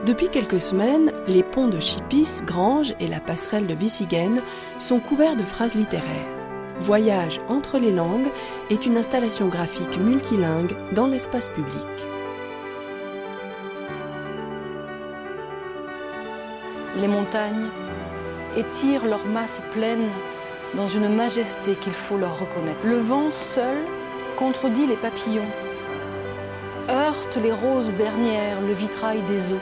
Depuis quelques semaines, les ponts de Chipis, Granges et la passerelle de Wissigen sont couverts de phrases littéraires. Voyage entre les langues est une installation graphique multilingue dans l'espace public. Les montagnes étirent leurs masses pleines dans une majesté qu'il faut leur reconnaître. Le vent seul contredit les papillons, heurte les roses dernières, le vitrail des eaux.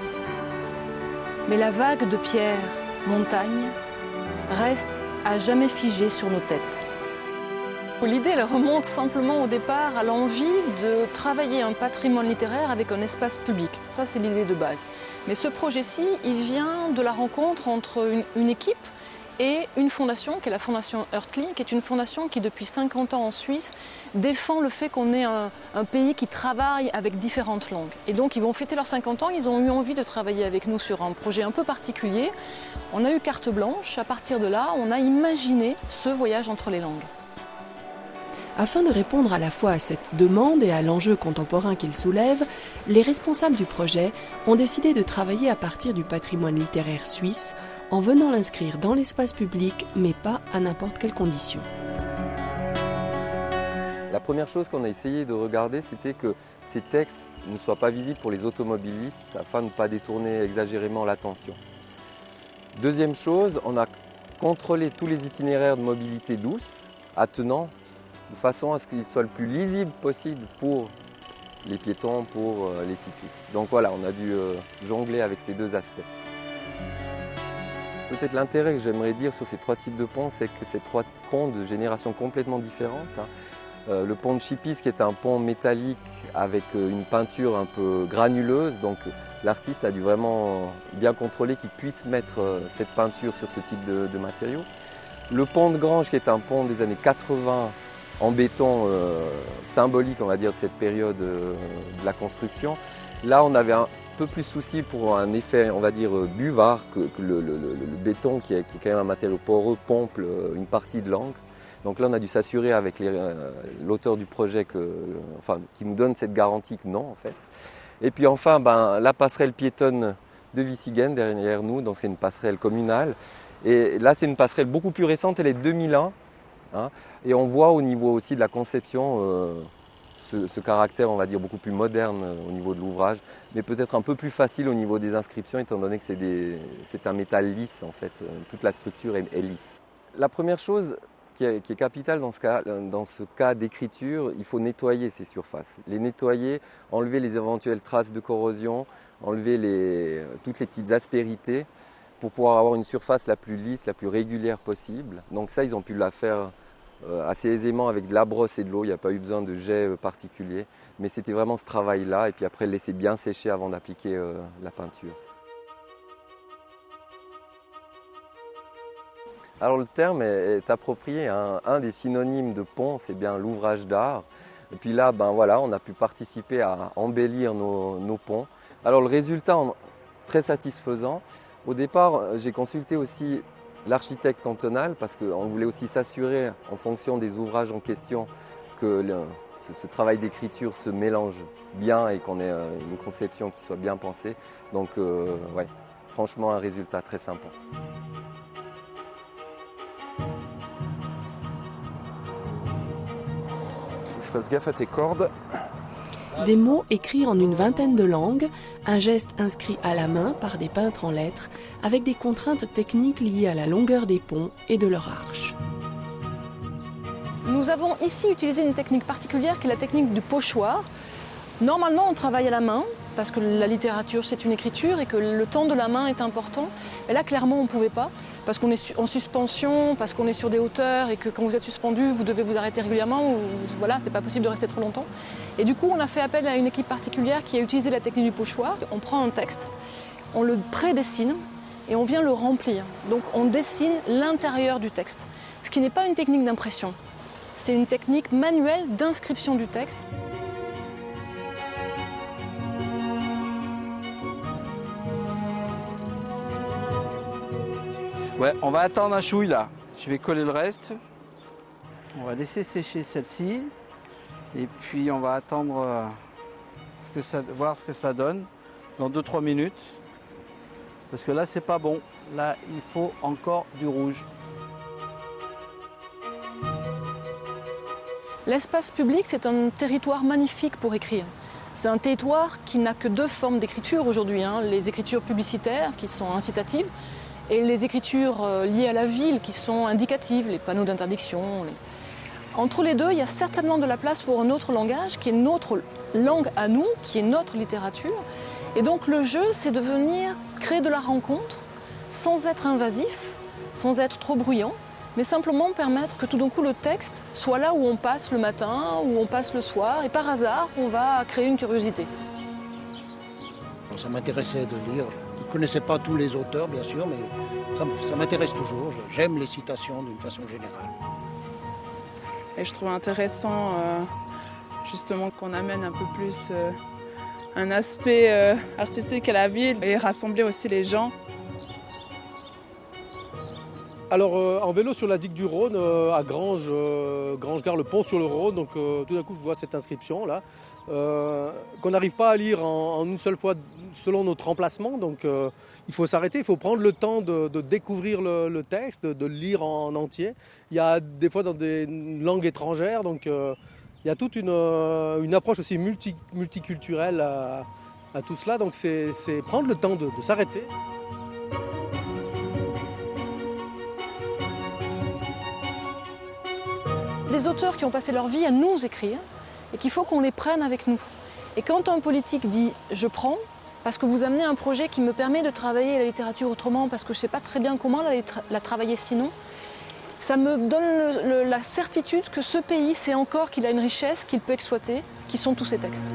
Mais la vague de pierre, montagne, reste à jamais figée sur nos têtes. L'idée, elle remonte simplement au départ à l'envie de travailler un patrimoine littéraire avec un espace public. Ça, c'est l'idée de base. Mais ce projet-ci, il vient de la rencontre entre une équipe et une fondation, qui est la fondation Earthly, qui est une fondation qui, depuis 50 ans en Suisse, défend le fait qu'on ait un pays qui travaille avec différentes langues. Et donc, ils vont fêter leurs 50 ans, ils ont eu envie de travailler avec nous sur un projet un peu particulier. On a eu carte blanche, à partir de là, on a imaginé ce voyage entre les langues. Afin de répondre à la fois à cette demande et à l'enjeu contemporain qu'il soulève, les responsables du projet ont décidé de travailler à partir du patrimoine littéraire suisse en venant l'inscrire dans l'espace public, mais pas à n'importe quelles conditions. La première chose qu'on a essayé de regarder, c'était que ces textes ne soient pas visibles pour les automobilistes afin de ne pas détourner exagérément l'attention. Deuxième chose, on a contrôlé tous les itinéraires de mobilité douce, attenant, de façon à ce qu'ils soient le plus lisibles possible pour les piétons, pour les cyclistes. Donc voilà, on a dû jongler avec ces deux aspects. Peut-être l'intérêt que j'aimerais dire sur ces trois types de ponts, c'est que ces trois ponts de générations complètement différentes. Le pont de Chipis, qui est un pont métallique avec une peinture un peu granuleuse, donc l'artiste a dû vraiment bien contrôler qu'il puisse mettre cette peinture sur ce type de matériaux. Le pont de Granges, qui est un pont des années 80 en béton symbolique, on va dire, de cette période de la construction. Là, on avait un peu plus souci pour un effet, on va dire, buvard, que le béton, qui est quand même un matériau poreux, pompe une partie de l'encre. Donc là, on a dû s'assurer avec l'auteur du projet qui nous donne cette garantie que non, en fait. Et puis enfin, la passerelle piétonne de Wissigen derrière nous, donc c'est une passerelle communale. Et là, c'est une passerelle beaucoup plus récente, elle est 2001. Et on voit au niveau aussi de la conception ce caractère, on va dire, beaucoup plus moderne au niveau de l'ouvrage, mais peut-être un peu plus facile au niveau des inscriptions, étant donné que c'est un métal lisse, en fait. Toute la structure est lisse. La première chose qui est capitale dans ce cas d'écriture, il faut nettoyer ces surfaces. Les nettoyer, enlever les éventuelles traces de corrosion, enlever toutes les petites aspérités pour pouvoir avoir une surface la plus lisse, la plus régulière possible. Donc ça, ils ont pu la faire assez aisément avec de la brosse et de l'eau, il n'y a pas eu besoin de jet particulier. Mais c'était vraiment ce travail-là, et puis après le laisser bien sécher avant d'appliquer la peinture. Alors le terme est approprié, un des synonymes de pont, c'est bien l'ouvrage d'art. Et puis là, on a pu participer à embellir nos ponts. Alors le résultat, très satisfaisant. Au départ, j'ai consulté aussi l'architecte cantonal parce qu'on voulait aussi s'assurer, en fonction des ouvrages en question, que ce travail d'écriture se mélange bien et qu'on ait une conception qui soit bien pensée. Donc, franchement, un résultat très sympa. Faut que je fasse gaffe à tes cordes. Des mots écrits en une vingtaine de langues, un geste inscrit à la main par des peintres en lettres, avec des contraintes techniques liées à la longueur des ponts et de leurs arches. Nous avons ici utilisé une technique particulière qui est la technique du pochoir. Normalement, on travaille à la main, parce que la littérature, c'est une écriture et que le temps de la main est important. Mais là, clairement, on ne pouvait pas, parce qu'on est en suspension, parce qu'on est sur des hauteurs et que quand vous êtes suspendu, vous devez vous arrêter régulièrement. Voilà, c'est pas possible de rester trop longtemps. Et du coup, on a fait appel à une équipe particulière qui a utilisé la technique du pochoir. On prend un texte, on le prédessine et on vient le remplir. Donc, on dessine l'intérieur du texte, ce qui n'est pas une technique d'impression. C'est une technique manuelle d'inscription du texte. Ouais, on va attendre un chouille là. Je vais coller le reste. On va laisser sécher celle-ci. Et puis on va attendre voir ce que ça donne dans 2-3 minutes. Parce que là, c'est pas bon. Là, il faut encore du rouge. L'espace public, c'est un territoire magnifique pour écrire. C'est un territoire qui n'a que deux formes d'écriture aujourd'hui, les écritures publicitaires qui sont incitatives et les écritures liées à la ville qui sont indicatives, les panneaux d'interdiction. Entre les deux, il y a certainement de la place pour un autre langage qui est notre langue à nous, qui est notre littérature. Et donc le jeu, c'est de venir créer de la rencontre sans être invasif, sans être trop bruyant, mais simplement permettre que tout d'un coup le texte soit là où on passe le matin, où on passe le soir, et par hasard, on va créer une curiosité. Ça m'intéressait de lire. Je ne connaissais pas tous les auteurs, bien sûr, mais ça m'intéresse toujours. J'aime les citations d'une façon générale. Et je trouve intéressant justement qu'on amène un peu plus un aspect artistique à la ville et rassembler aussi les gens. Alors en vélo sur la digue du Rhône, à Grange-Gare, le pont sur le Rhône, donc tout d'un coup je vois cette inscription là, qu'on n'arrive pas à lire en une seule fois selon notre emplacement, donc il faut s'arrêter, il faut prendre le temps de découvrir le texte, de le lire en entier. Il y a des fois dans des langues étrangères, donc il y a toute une approche aussi multiculturelle à tout cela, donc c'est prendre le temps de s'arrêter. Des auteurs qui ont passé leur vie à nous écrire et qu'il faut qu'on les prenne avec nous. Et quand un politique dit « je prends », parce que vous amenez un projet qui me permet de travailler la littérature autrement, parce que je ne sais pas très bien comment la travailler sinon, ça me donne la certitude que ce pays sait encore qu'il a une richesse qu'il peut exploiter, qui sont tous ces textes.